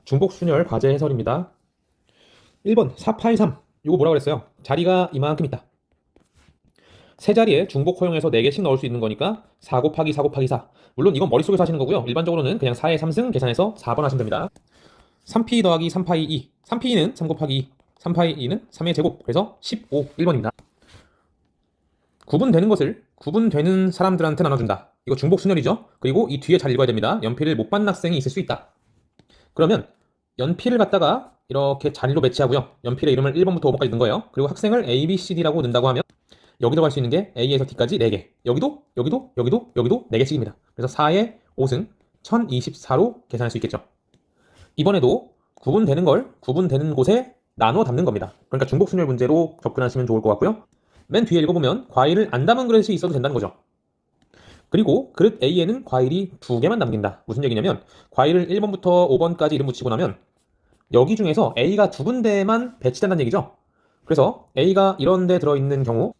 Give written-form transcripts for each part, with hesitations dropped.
중복순열 과제 해설입니다. 1번 483 이거 뭐라 그랬어요? 자리가 이만큼 있다. 세 자리에 중복 허용해서 4개씩 넣을 수 있는 거니까 4 곱하기 4 곱하기 4. 물론 이건 머릿속에서 하시는 거고요. 일반적으로는 그냥 4의 3승 계산해서 4번 하시면 됩니다. 3p 더하기 3파이 2. 3p는 3 곱하기 2. 3파이 2는 3의 제곱. 그래서 15. 1번입니다. 구분되는 것을 구분되는 사람들한테 나눠준다. 이거 중복순열이죠. 그리고 이 뒤에 잘 읽어야 됩니다. 연필을 못 받는 학생이 있을 수 있다. 그러면 연필을 갖다가 이렇게 자리로 배치하고요. 연필의 이름을 1번부터 5번까지 넣은 거예요. 그리고 학생을 A, B, C, D라고 넣는다고 하면 여기 들어갈 수 있는 게 A에서 D까지 4개. 여기도 4개씩입니다. 그래서 4의 5승 1024로 계산할 수 있겠죠. 이번에도 구분되는 걸 구분되는 곳에 나눠 담는 겁니다. 그러니까 중복순열 문제로 접근하시면 좋을 것 같고요. 맨 뒤에 읽어보면 과일을 안 담은 그릇이 있어도 된다는 거죠. 그리고 그릇 A에는 과일이 2개만 남긴다. 무슨 얘기냐면 과일을 1번부터 5번까지 이름 붙이고 나면 여기 중에서 A가 2군데만 배치된다는 얘기죠. 그래서 A가 이런 데 들어있는 경우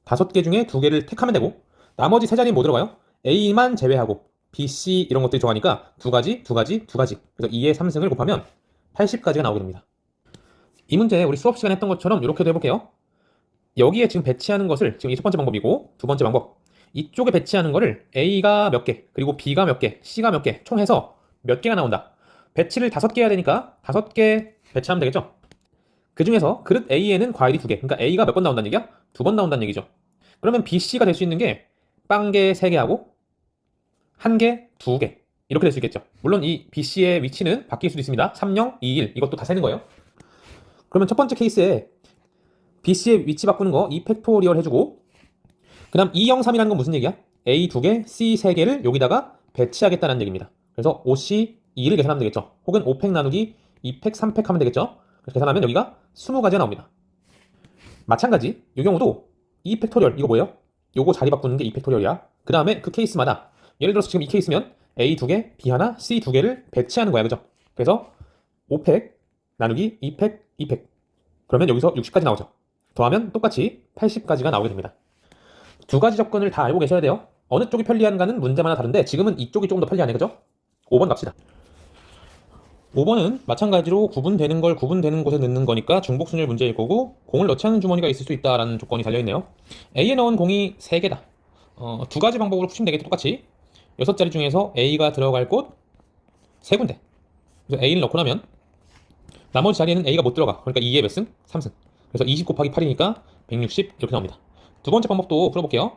5개 중에 2개를 택하면 되고 나머지 3자리는 뭐 들어가요? A만 제외하고 B, C 이런 것들이 들어가니까 2가지. 그래서 2의 3승을 곱하면 80까지가 나오게 됩니다. 이 문제 우리 수업 시간에 했던 것처럼 이렇게도 해볼게요. 여기에 지금 배치하는 것을 지금 이 첫 번째 방법이고 두 번째 방법 이쪽에 배치하는 거를 A가 몇 개, 그리고 B가 몇 개, C가 몇 개, 총 해서 몇 개가 나온다. 배치를 5개 해야 되니까 5개 배치하면 되겠죠? 그 중에서 그릇 A에는 과일이 2개, 그러니까 A가 몇 번 나온다는 얘기야? 2번 나온다는 얘기죠. 그러면 B, C가 될 수 있는 게 빵개 3개 하고 1개, 2개 이렇게 될 수 있겠죠. 물론 이 B, C의 위치는 바뀔 수도 있습니다. 3, 0, 2, 1 이것도 다 세는 거예요. 그러면 첫 번째 케이스에 B, C의 위치 바꾸는 거 2팩토리얼 해주고 그 다음 2, 0, 3이라는 건 무슨 얘기야? A 2개, C 3개를 여기다가 배치하겠다는 얘기입니다. 그래서 5C 2를 계산하면 되겠죠. 혹은 5팩 나누기 2팩, 3팩 하면 되겠죠. 그래서 계산하면 여기가 20가지가 나옵니다. 마찬가지 이 경우도 2팩토리얼 이거 뭐예요? 요거 자리 바꾸는 게 2팩토리얼이야. 그 다음에 그 케이스마다 예를 들어서 지금 이 케이스면 A 2개, B 하나, C 2개를 배치하는 거야. 그죠? 그래서 5팩 나누기 2팩, 2팩 그러면 여기서 60까지 나오죠. 더하면 똑같이 80까지가 나오게 됩니다. 2가지 접근을 다 알고 계셔야 돼요. 어느 쪽이 편리한가는 문제마다 다른데 지금은 이쪽이 조금 더 편리하네. 그죠? 5번 갑시다. 5번은 마찬가지로 구분되는 걸 구분되는 곳에 넣는 거니까 중복순열 문제일 거고 공을 넣지 않은 주머니가 있을 수 있다라는 조건이 달려있네요. A에 넣은 공이 3개다. 2가지 방법으로 푸시면 되겠죠. 똑같이 6자리 중에서 A가 들어갈 곳 3군데. 그래서 A를 넣고 나면 나머지 자리에는 A가 못 들어가. 그러니까 2의 몇 승? 3승. 그래서 20 곱하기 8이니까 160 이렇게 나옵니다. 두 번째 방법도 풀어볼게요.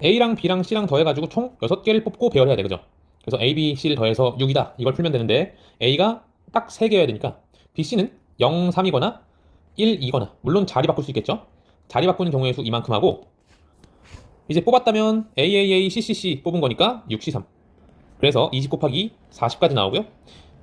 A랑 B랑 C랑 더해가지고 총 6개를 뽑고 배열해야 돼. 그죠? 그래서 A, B, C를 더해서 6이다. 이걸 풀면 되는데 A가 딱 3개여야 되니까 B, C는 0, 3이거나 1, 2거나 물론 자리 바꿀 수 있겠죠? 자리 바꾸는 경우의 수 이만큼 하고 이제 뽑았다면 A, A, A, C, C, C 뽑은 거니까 6, C, 3. 그래서 20 곱하기 40까지 나오고요.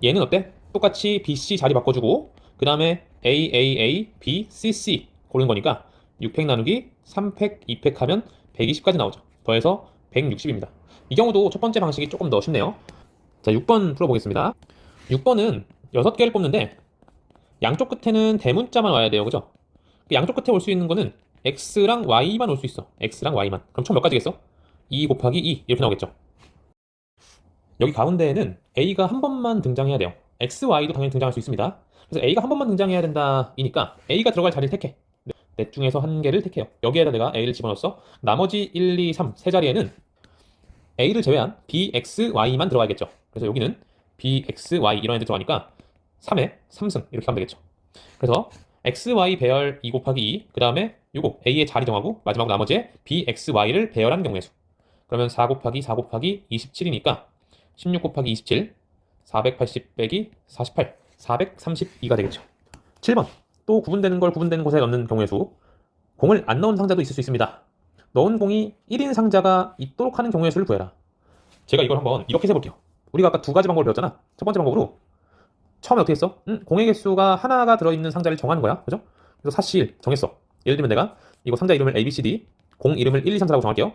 얘는 어때? 똑같이 B, C 자리 바꿔주고 그 다음에 A, A, A, B, C, C 고른 거니까 6팩 나누기 3팩, 2팩 하면 120까지 나오죠. 더해서 160입니다. 이 경우도 첫 번째 방식이 조금 더 쉽네요. 자, 6번 풀어보겠습니다. 6번은 6개를 뽑는데 양쪽 끝에는 대문자만 와야 돼요. 그죠? 양쪽 끝에 올 수 있는 거는 X랑 Y만 올 수 있어. X랑 Y만. 그럼 총 몇 가지겠어? 2 곱하기 2 이렇게 나오겠죠. 여기 가운데에는 A가 한 번만 등장해야 돼요. X, Y도 당연히 등장할 수 있습니다. 그래서 A가 한 번만 등장해야 된다 이니까 A가 들어갈 자리를 택해. 넷 중에서 한 개를 택해요. 여기에다 내가 A를 집어넣었어. 나머지 1, 2, 3 세 자리에는 A를 제외한 B, X, Y만 들어가야겠죠. 그래서 여기는 B, X, Y 이런 애들 들어가니까 3에 3승 이렇게 하면 되겠죠. 그래서 X, Y 배열 2 곱하기 2, 그 다음에 요거 A의 자리 정하고 마지막으로 나머지에 B, X, Y를 배열한 경우의 수. 그러면 4 곱하기 4 곱하기 27이니까 16 곱하기 27, 480 빼기 48, 432가 되겠죠. 7번. 또 구분되는 걸 구분되는 곳에 넣는 경우의 수. 공을 안 넣은 상자도 있을 수 있습니다. 넣은 공이 1인 상자가 있도록 하는 경우의 수를 구해라. 제가 이걸 한번 이렇게 해볼게요. 우리가 아까 2가지 방법을 배웠잖아. 첫 번째 방법으로 처음에 어떻게 했어? 공의 개수가 하나가 들어있는 상자를 정하는 거야. 그죠? 그래서 사실 정했어. 예를 들면 내가 이거 상자 이름을 A, B, C, D, 공 이름을 1, 2, 3, 4라고 정할게요.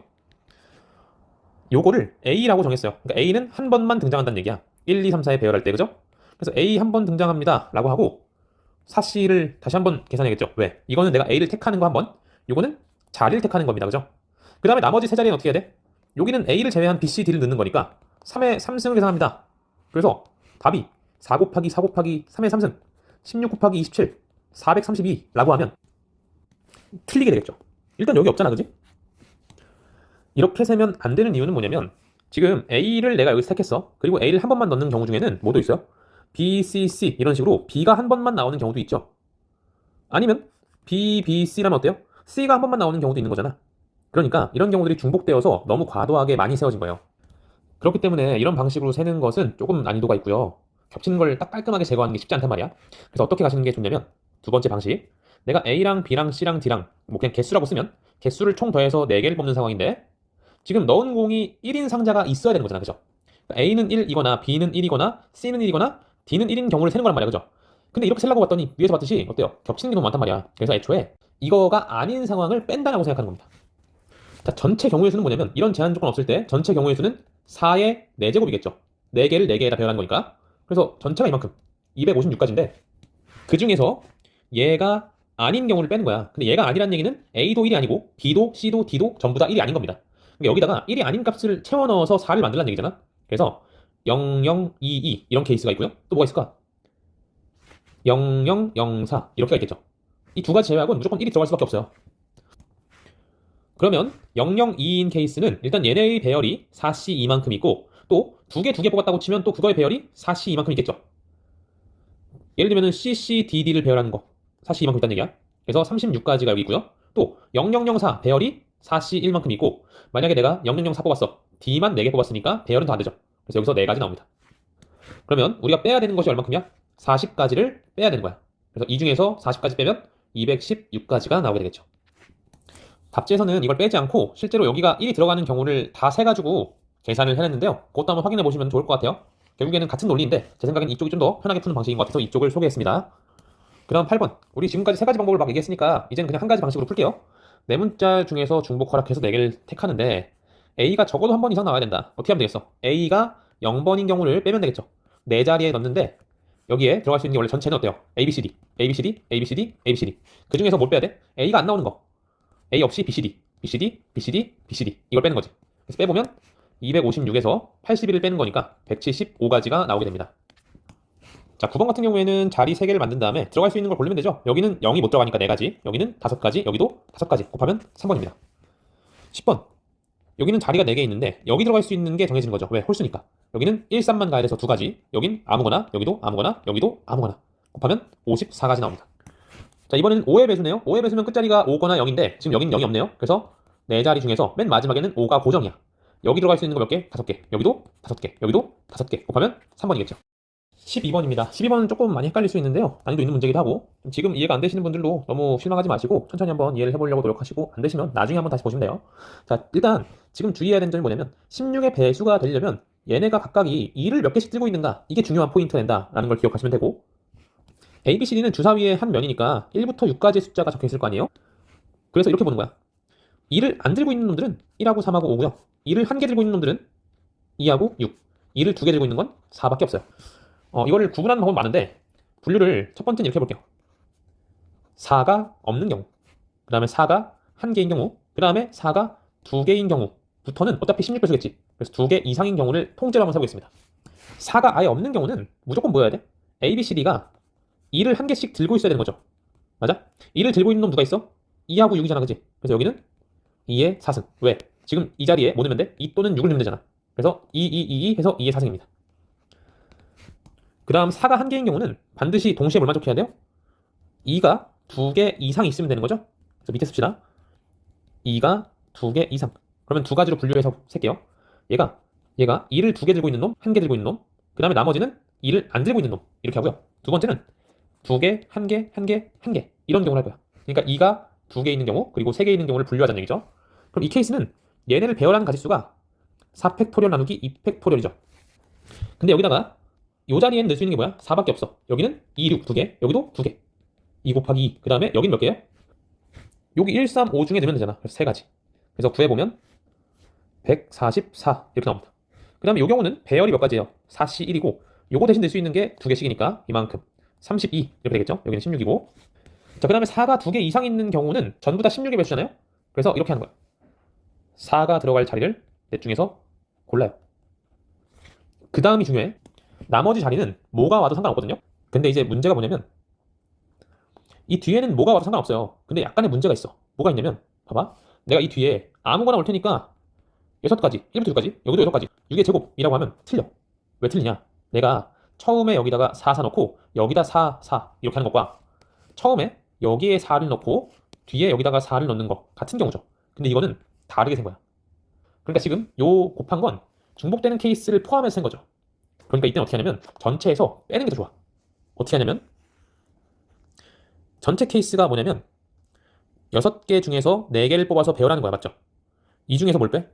요거를 A라고 정했어요. 그러니까 A는 한 번만 등장한다는 얘기야. 1, 2, 3, 4에 배열할 때. 그죠? 그래서 A 한 번 등장합니다. 라고 하고 사씨를 다시 한번 계산해야겠죠. 왜? 이거는 내가 A를 택하는 거 한 번, 요거는 자리를 택하는 겁니다. 그죠? 그 다음에 나머지 세 자리는 어떻게 해야 돼? 여기는 A를 제외한 B, C, D를 넣는 거니까 3의 3승을 계산합니다. 그래서 답이 4 곱하기 4 곱하기 3의 3승 16 곱하기 27 432라고 하면 틀리게 되겠죠. 일단 여기 없잖아, 그지? 이렇게 세면 안 되는 이유는 뭐냐면 지금 A를 내가 여기 스택했어. 그리고 A를 한 번만 넣는 경우 중에는 뭐도 있어요? B, C, C 이런 식으로 B가 한 번만 나오는 경우도 있죠. 아니면 B, B, C라면 어때요? C가 한 번만 나오는 경우도 있는 거잖아. 그러니까 이런 경우들이 중복되어서 너무 과도하게 많이 세워진 거예요. 그렇기 때문에 이런 방식으로 세는 것은 조금 난이도가 있고요. 겹치는 걸 딱 깔끔하게 제거하는 게 쉽지 않단 말이야. 그래서 어떻게 가시는 게 좋냐면 두 번째 방식. 내가 A랑 B랑 C랑 D랑 뭐 그냥 개수라고 쓰면 개수를 총 더해서 4개를 뽑는 상황인데 지금 넣은 공이 1인 상자가 있어야 되는 거잖아. 그죠? 그러니까 A는 1이거나 B는 1이거나 C는 1이거나 D는 1인 경우를 세는 거란 말이야. 그죠? 근데 이렇게 세려고 봤더니 위에서 봤듯이 어때요? 겹치는 게 너무 많단 말이야. 그래서 애초에 이거가 아닌 상황을 뺀다라고 생각하는 겁니다. 자, 전체 경우의 수는 뭐냐면 이런 제한 조건 없을 때 전체 경우의 수는 4의 4제곱이겠죠. 4개를 4개에다 배열한 거니까. 그래서 전체가 이만큼 256가지인데 그 중에서 얘가 아닌 경우를 빼는 거야. 근데 얘가 아니란 얘기는 A도 1이 아니고 B도 C도 D도 전부 다 1이 아닌 겁니다. 그러니까 여기다가 1이 아닌 값을 채워 넣어서 4를 만들라는 얘기잖아. 그래서 0022 이런 케이스가 있고요. 또 뭐가 있을까? 0004 이렇게가 있겠죠. 이 두 가지 제외하고는 무조건 1이 들어갈 수밖에 없어요. 그러면 002인 케이스는 일단 얘네의 배열이 4C 이만큼 있고 또 두 개 뽑았다고 치면 또 그거의 배열이 4C 이만큼 있겠죠. 예를 들면 CCDD를 배열하는 거 4C 이만큼 있다는 얘기야. 그래서 36가지가 여기 있고요. 또 0004 배열이 4C 1만큼 있고 만약에 내가 0004 뽑았어. D만 4개 뽑았으니까 배열은 더 안 되죠. 그래서 여기서 4가지 나옵니다. 그러면 우리가 빼야 되는 것이 얼만큼이야? 40가지를 빼야 되는 거야. 그래서 이 중에서 40가지 빼면 216가지가 나오게 되겠죠. 답지에서는 이걸 빼지 않고 실제로 여기가 1이 들어가는 경우를 다 세가지고 계산을 해냈는데요. 그것도 한번 확인해 보시면 좋을 것 같아요. 결국에는 같은 논리인데 제 생각엔 이쪽이 좀 더 편하게 푸는 방식인 것 같아서 이쪽을 소개했습니다. 그 다음 8번. 우리 지금까지 3가지 방법을 막 얘기했으니까 이제는 그냥 한 가지 방식으로 풀게요. 네 문자 중에서 중복 허락해서 4개를 택하는데 A가 적어도 한 번 이상 나와야 된다. 어떻게 하면 되겠어? A가 0번인 경우를 빼면 되겠죠. 네 자리에 넣는데 여기에 들어갈 수 있는 게 원래 전체는 어때요? A, B, C, D, A, B, C, D, A, B, C, D, A, B, C, D. 그 중에서 뭘 빼야 돼? A가 안 나오는 거. A 없이 B, C, D, B, C, D, B, C, D, B, C, D. 이걸 빼는 거지. 그래서 빼보면 256에서 81을 빼는 거니까 175가지가 나오게 됩니다. 자, 9번 같은 경우에는 자리 3개를 만든 다음에 들어갈 수 있는 걸 고르면 되죠. 여기는 0이 못 들어가니까 4가지, 여기는 5가지, 여기도 5가지 곱하면 3번입니다. 10번. 여기는 자리가 4개 있는데 여기 들어갈 수 있는 게 정해지는 거죠. 왜? 홀수니까. 여기는 1, 3만 가야 돼서 2가지, 여긴 아무거나, 여기도 아무거나, 여기도 아무거나 곱하면 54가지 나옵니다. 자, 이번에는 5의 배수네요. 5의 배수면 끝자리가 5거나 0인데 지금 여긴 0이 없네요. 그래서 4자리 중에서 맨 마지막에는 5가 고정이야. 여기 들어갈 수 있는 거 몇 개? 5개. 여기도 5개. 여기도 5개. 곱하면 3번이겠죠. 12번입니다. 12번은 조금 많이 헷갈릴 수 있는데요. 난이도 있는 문제기도 하고 지금 이해가 안 되시는 분들도 너무 실망하지 마시고 천천히 한번 이해를 해보려고 노력하시고 안 되시면 나중에 한번 다시 보시면 돼요. 자, 일단 지금 주의해야 되는 점이 뭐냐면 16의 배수가 되려면 얘네가 각각이 2를 몇 개씩 들고 있는가 이게 중요한 포인트가 된다라는 걸 기억하시면 되고 A, B, C, D는 주사위의 한 면이니까 1부터 6까지의 숫자가 적혀 있을 거 아니에요? 그래서 이렇게 보는 거야. 2를 안 들고 있는 놈들은 1하고 3하고 5고요. 2를 한 개 들고 있는 놈들은 2하고 6. 2를 2개 들고 있는 건 4밖에 없어요. 이거를 구분하는 방법은 많은데 분류를 첫 번째는 이렇게 해볼게요. 4가 없는 경우, 그 다음에 4가 한 개인 경우, 그 다음에 4가 2개인 경우부터는 어차피 16배수겠지. 그래서 2개 이상인 경우를 통째로 한번 세보겠습니다. 4가 아예 없는 경우는 무조건 뭐 해야 돼? A, B, C, D가 2를 한 개씩 들고 있어야 되는 거죠. 맞아? 2를 들고 있는 놈 누가 있어? 2하고 6이잖아, 그지? 그래서 여기는 2의 4승. 왜? 지금 이 자리에 뭐 넣으면 돼? 2 또는 6을 넣으면 되잖아. 그래서 2, 2, 2, 2 해서 2의 4승입니다. 그 다음 4가 한 개인 경우는 반드시 동시에 뭘 만족해야 돼요? 2가 2개 이상 있으면 되는 거죠? 그래서 밑에 씁시다. 2가 2개 이상. 그러면 두 가지로 분류해서 셀게요. 얘가 2를 2개 들고 있는 놈, 1개 들고 있는 놈, 그 다음에 나머지는 2를 안 들고 있는 놈. 이렇게 하고요. 두 번째는 2개, 1개, 1개, 1개. 이런 경우를 할 거야. 그러니까 2가 2개 있는 경우, 그리고 3개 있는 경우를 분류하자는 얘기죠. 그럼 이 케이스는 얘네를 배열하는 가지수가 4팩토리얼 나누기 2팩토리얼이죠. 근데 여기다가 이 자리에는 넣을 수 있는 게 뭐야? 4밖에 없어. 여기는 2, 6, 2개, 여기도 2개. 2 곱하기 2. 그 다음에 여긴 몇 개예요? 여기 1, 3, 5 중에 넣으면 되잖아. 그래서 3가지. 그래서 구해보면 144 이렇게 나옵니다. 그 다음에 이 경우는 배열이 몇 가지예요? 4C 1이고 요거 대신 넣을 수 있는 게 2개씩이니까 이만큼 32 이렇게 되겠죠? 여기는 16이고 자, 그 다음에 4가 2개 이상 있는 경우는 전부 다 16의 배수잖아요? 그래서 이렇게 하는 거야. 4가 들어갈 자리를 넷 중에서 골라요. 그 다음이 중요해. 나머지 자리는 뭐가 와도 상관없거든요. 근데 이제 문제가 뭐냐면 이 뒤에는 뭐가 와도 상관없어요. 근데 약간의 문제가 있어. 뭐가 있냐면 봐봐. 내가 이 뒤에 아무거나 올 테니까 6가지, 1부터 6까지, 여기도 6가지, 6의 제곱이라고 하면 틀려. 왜 틀리냐? 내가 처음에 여기다가 4, 4 넣고 여기다 4, 4 이렇게 하는 것과 처음에 여기에 4를 넣고 뒤에 여기다가 4를 넣는 거 같은 경우죠. 근데 이거는 다르게 생 거야. 그러니까 지금 요 곱한 건 중복되는 케이스를 포함해서 센 거죠. 그러니까 이때는 어떻게 하냐면 전체에서 빼는 게 더 좋아. 어떻게 하냐면 전체 케이스가 뭐냐면 6개 중에서 4개를 뽑아서 배열하는 거야. 맞죠? 이 중에서 뭘 빼?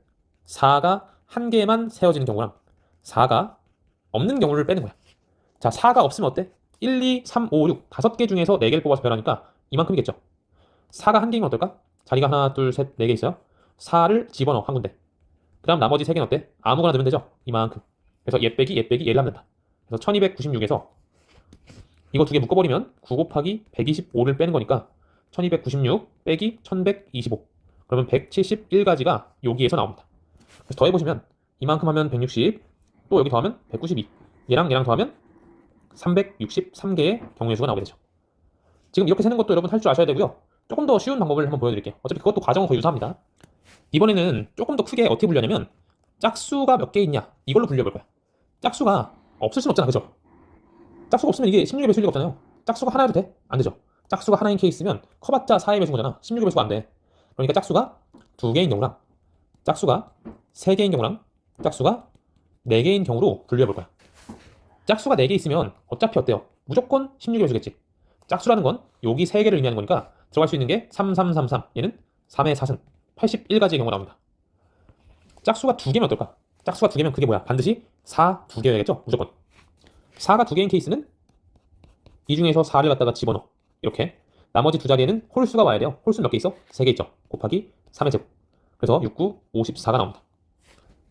4가 한 개만 세워지는 경우랑 4가 없는 경우를 빼는 거야. 자, 4가 없으면 어때? 1, 2, 3, 5, 6 5개 중에서 4개를 뽑아서 배열하니까 이만큼이겠죠. 4가 한 개이면 어떨까? 자리가 하나, 둘, 셋, 4개 있어요. 4를 집어넣어 한 군데. 그 다음 나머지 3개는 어때? 아무거나 넣으면 되죠? 이만큼. 그래서 얘 빼기 얘를 하면 된다. 그래서 1296에서 이거 두 개 묶어버리면 9 곱하기 125를 빼는 거니까 1296 빼기 1125 그러면 171가지가 여기에서 나옵니다. 그래서 더해보시면 이만큼 하면 160 또 여기 더하면 192 얘랑 더하면 363개의 경우의 수가 나오게 되죠. 지금 이렇게 세는 것도 여러분 할 줄 아셔야 되고요. 조금 더 쉬운 방법을 한번 보여드릴게요. 어차피 그것도 과정은 거의 유사합니다. 이번에는 조금 더 크게 어떻게 분류하냐면 짝수가 몇 개 있냐 이걸로 분류해볼 거야. 짝수가 없을 순 없잖아, 그죠? 짝수가 없으면 이게 16의 배수일 리가 없잖아요. 짝수가 하나여도 돼? 안 되죠. 짝수가 하나인 케이스면 커봤자 4의 배수인 거잖아. 16의 배수가 안 돼. 그러니까 짝수가 2개인 경우랑 짝수가 3개인 경우랑 짝수가 4개인 경우로 분류해볼 거야. 짝수가 4개 있으면 어차피 어때요? 무조건 16의 배수겠지. 짝수라는 건 여기 3개를 의미하는 거니까 들어갈 수 있는 게 3, 3, 3, 3 얘는 3의 4승 81가지의 경우가 나옵니다. 짝수가 2개면 어떨까? 짝수가 2개면 그게 뭐야? 반드시 4, 2개여야겠죠? 무조건. 4가 2개인 케이스는 이 중에서 4를 갖다가 집어넣어. 이렇게. 나머지 두 자리에는 홀수가 와야 돼요. 홀수 몇 개 있어? 3개 있죠. 곱하기 3의 제곱. 그래서 6, 9, 54가 나옵니다.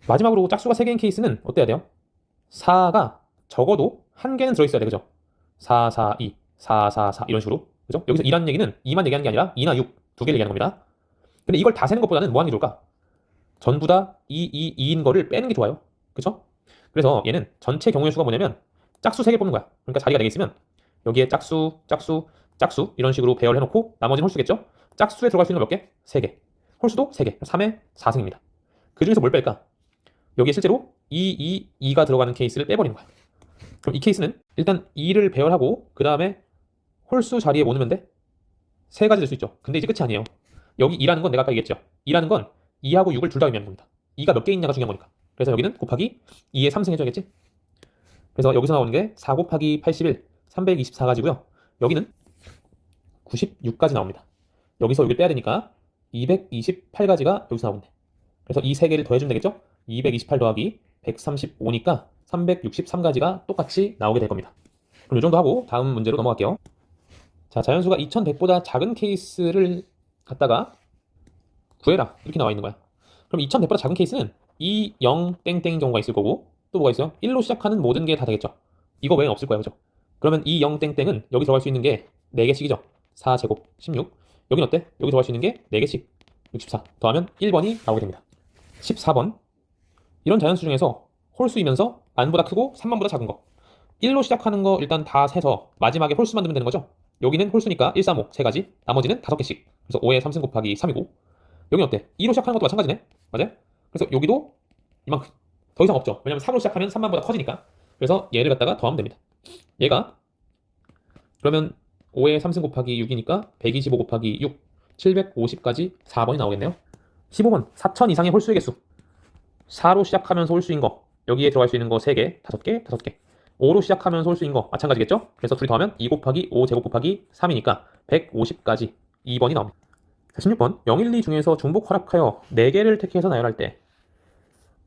마지막으로 짝수가 3개인 케이스는 어때야 돼요? 4가 적어도 한 개는 들어있어야 돼. 그죠? 4, 4, 2, 4, 4, 4 이런 식으로. 그죠? 여기서 2라는 얘기는 2만 얘기하는 게 아니라 2나 6, 2개를 얘기하는 겁니다. 근데 이걸 다 세는 것보다는 뭐 하는 게 좋을까? 전부 다 2, 2, 2인 거를 빼는 게 좋아요. 그죠? 그래서 얘는 전체 경우의 수가 뭐냐면 짝수 3개 뽑는 거야. 그러니까 자리가 4개 있으면 여기에 짝수, 짝수, 짝수 이런 식으로 배열해놓고 나머지는 홀수겠죠? 짝수에 들어갈 수 있는 거 몇 개? 3개. 홀수도 3개. 3의 4승입니다. 그 중에서 뭘 뺄까? 여기에 실제로 2, 2, 2가 들어가는 케이스를 빼버리는 거야. 그럼 이 케이스는 일단 2를 배열하고 그 다음에 홀수 자리에 뭐 넣으면 돼? 3가지 될 수 있죠. 근데 이제 끝이 아니에요. 여기 2라는 건 내가 아까 얘기했죠. 2라는 건 2하고 6을 둘 다 의미하는 겁니다. 2가 몇 개 있냐가 중요한 거니까. 그래서 여기는 곱하기 2의 3승 해줘야겠지? 그래서 여기서 나오는 게 4 곱하기 81, 324가지고요. 여기는 96까지 나옵니다. 여기서 여기를 빼야 되니까 228가지가 여기서 나오는데. 그래서 이 세 개를 더해주면 되겠죠? 228 더하기 135니까 363가지가 똑같이 나오게 될 겁니다. 그럼 이 정도 하고 다음 문제로 넘어갈게요. 자, 자연수가 2100보다 작은 케이스를 갖다가 구해라. 이렇게 나와 있는 거야. 그럼 2100보다 작은 케이스는 2, 0, 땡땡인 경우가 있을 거고 또 뭐가 있어요? 1로 시작하는 모든 게 다 되겠죠. 이거 외에는 없을 거예요. 그죠? 그러면 2, 0, 땡땡은 여기 들어갈 수 있는 게 4개씩이죠. 4제곱 16. 여긴 어때? 여기 들어갈 수 있는 게 4개씩 64. 더하면 1번이 나오게 됩니다. 14번. 이런 자연수 중에서 홀수이면서 만보다 크고 3만보다 작은 거. 1로 시작하는 거 일단 다 세서 마지막에 홀수만 넣으면 되는 거죠. 여기는 홀수니까 1, 3, 5 3가지. 나머지는 5개씩. 그래서 5의 3승 곱하기 3이고. 여긴 어때? 2로 시작하는 것도 마찬가지네. 맞아요? 그래서 여기도 이만큼. 더 이상 없죠. 왜냐면 3으로 시작하면 3만보다 커지니까. 그래서 얘를 갖다가 더하면 됩니다. 얘가 그러면 5의 3승 곱하기 6이니까 125 곱하기 6, 750까지 4번이 나오겠네요. 15번 4000 이상의 홀수의 개수. 4로 시작하면서 홀수인 거. 여기에 들어갈 수 있는 거 3개, 5개, 5개. 5로 시작하면서 홀수인 거 마찬가지겠죠? 그래서 둘이 더하면 2 곱하기 5 제곱 곱하기 3이니까 150까지 2번이 나옵니다. 16번 0, 1, 2 중에서 중복 허락하여 4개를 택해서 나열할 때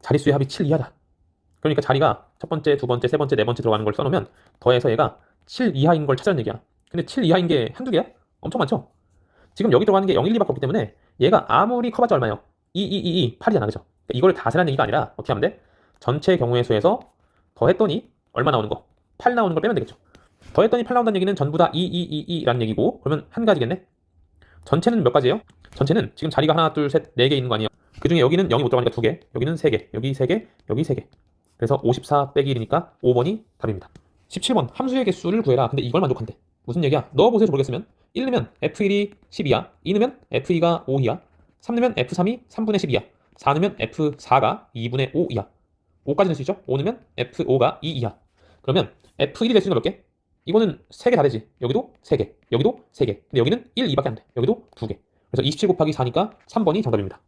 자릿수의 합이 7 이하다. 그러니까 자리가 첫 번째, 두 번째, 세 번째, 네 번째 들어가는 걸 써놓으면 더해서 얘가 7 이하인 걸 찾아는 얘기야. 근데 7 이하인 게 한두 개야? 엄청 많죠? 지금 여기 들어가는 게 0, 1, 2밖에 없기 때문에 얘가 아무리 커봤자 얼마예요? 2, 2, 2, 2, 8이잖아. 그죠? 그러니까 이걸 다 세라는 얘기가 아니라 어떻게 하면 돼? 전체 경우의 수에서 더했더니 얼마 나오는 거? 8 나오는 걸 빼면 되겠죠. 더했더니 8 나온다는 얘기는 전부 다 2, 2, 2, 2라는 얘기고 그러면 한 가지겠네? 전체는 몇 가지예요? 전체는 지금 자리가 하나, 둘, 셋, 4개 있는 거 아니에요? 그 중에 여기는 0이 못 들어가니까 2개, 여기는 3개, 여기 3개, 여기 3개. 그래서 54 빼기 1이니까 5번이 답입니다. 17번 함수의 개수를 구해라. 근데 이걸 만족한대. 무슨 얘기야? 넣어보세요. 모르겠으면 1 넣으면 f1이 12야. 2 넣으면 f2가 5이야. 3 넣으면 f3이 3분의 12야. 4 넣으면 f4가 2분의 5이야. 5까지 넣을 수 있죠? 5 넣으면 f5가 2이야. 그러면 f1이 될 수 있는 거 몇 개? 이거는 3개 다 되지. 여기도 3개, 여기도 3개. 근데 여기는 1, 2밖에 안 돼. 여기도 2개. 그래서 27 곱하기 4니까 3번이 정답입니다.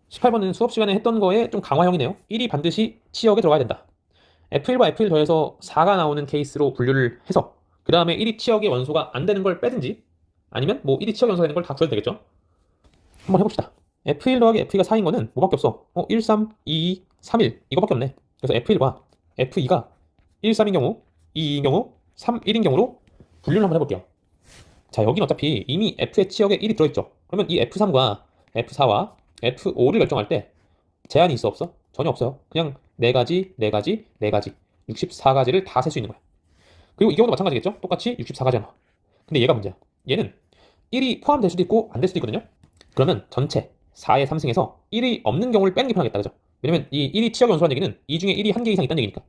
18번은 수업 시간에 했던 거에 좀 강화형이네요. 1이 반드시 치역에 들어가야 된다. F1과 F1 더해서 4가 나오는 케이스로 분류를 해서 그 다음에 1이 치역의 원소가 안 되는 걸 빼든지 아니면 뭐 1이 치역 원소가 되는 걸 다 구해도 되겠죠. 한번 해봅시다. F1 더하기 F2가 4인 거는 뭐밖에 없어. 1, 3, 2, 2, 3, 1 이거밖에 없네. 그래서 F1과 F2가 1, 3인 경우, 2, 2인 경우, 3, 1인 경우로 분류를 한번 해볼게요. 자, 여긴 어차피 이미 F의 치역에 1이 들어있죠. 그러면 이 F3과 F4와 F5를 결정할 때 제한이 있어 없어? 전혀 없어요. 그냥 4가지, 4가지, 4가지 64가지를 다 셀 수 있는 거야. 그리고 이 경우도 마찬가지겠죠? 똑같이 64가지야. 근데 얘가 문제야. 얘는 1이 포함될 수도 있고 안 될 수도 있거든요. 그러면 전체 4의 3승에서 1이 없는 경우를 빼는 게 편하겠다. 그죠? 왜냐면 이 1이 치역의 원소라는 얘기는 이 중에 1이 한 개 이상 있다는 얘기니까.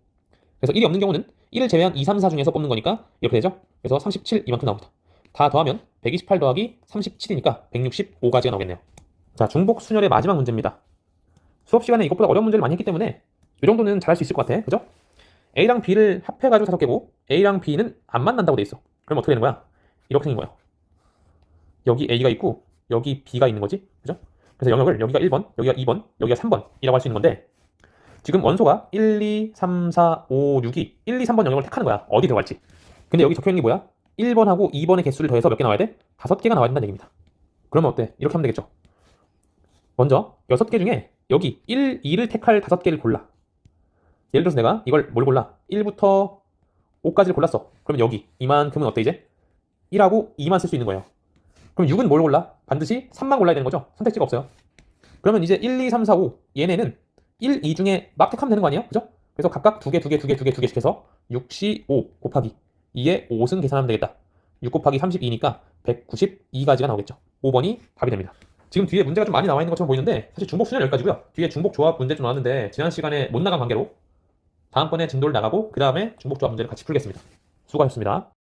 그래서 1이 없는 경우는 1을 제외한 2, 3, 4 중에서 뽑는 거니까 이렇게 되죠? 그래서 37 이만큼 나옵니다. 다 더하면 128 더하기 37이니까 165가지가 나오겠네요. 자, 중복 순열의 마지막 문제입니다. 수업 시간에 이것보다 어려운 문제를 많이 했기 때문에 이 정도는 잘할 수 있을 것 같아. 그죠? A랑 B를 합해가지고 5개고 A랑 B는 안 만난다고 돼 있어. 그럼 어떻게 되는 거야? 이렇게 생긴 거야. 여기 A가 있고 여기 B가 있는 거지. 그죠? 그래서 영역을 여기가 1번, 여기가 2번, 여기가 3번이라고 할 수 있는 건데 지금 원소가 1, 2, 3, 4, 5, 6이 1, 2, 3번 영역을 택하는 거야. 어디 들어갈지. 근데 여기 적혀있는 게 뭐야? 1번하고 2번의 개수를 더해서 몇 개 나와야 돼? 5개가 나와야 된다는 얘기입니다. 그러면 어때? 이렇게 하면 되겠죠. 먼저 6개 중에 여기 1, 2를 택할 5개를 골라. 예를 들어서 내가 이걸 뭘 골라? 1부터 5까지를 골랐어. 그러면 여기 이만큼은 어때 이제? 1하고 2만 쓸 수 있는 거예요. 그럼 6은 뭘 골라? 반드시 3만 골라야 되는 거죠? 선택지가 없어요. 그러면 이제 1, 2, 3, 4, 5 얘네는 1, 2 중에 막 택하면 되는 거 아니에요? 그죠? 그래서 각각 2개, 2개, 2개, 2개, 2개씩 해서 6, 5 곱하기 2의 5승 계산하면 되겠다. 6 곱하기 32니까 192가지가 나오겠죠. 5번이 답이 됩니다. 지금 뒤에 문제가 좀 많이 나와 있는 것처럼 보이는데 사실 중복 수는 여기까지고요. 뒤에 중복 조합 문제 좀 나왔는데 지난 시간에 못 나간 관계로 다음번에 진도를 나가고 그 다음에 중복 조합 문제를 같이 풀겠습니다. 수고하셨습니다.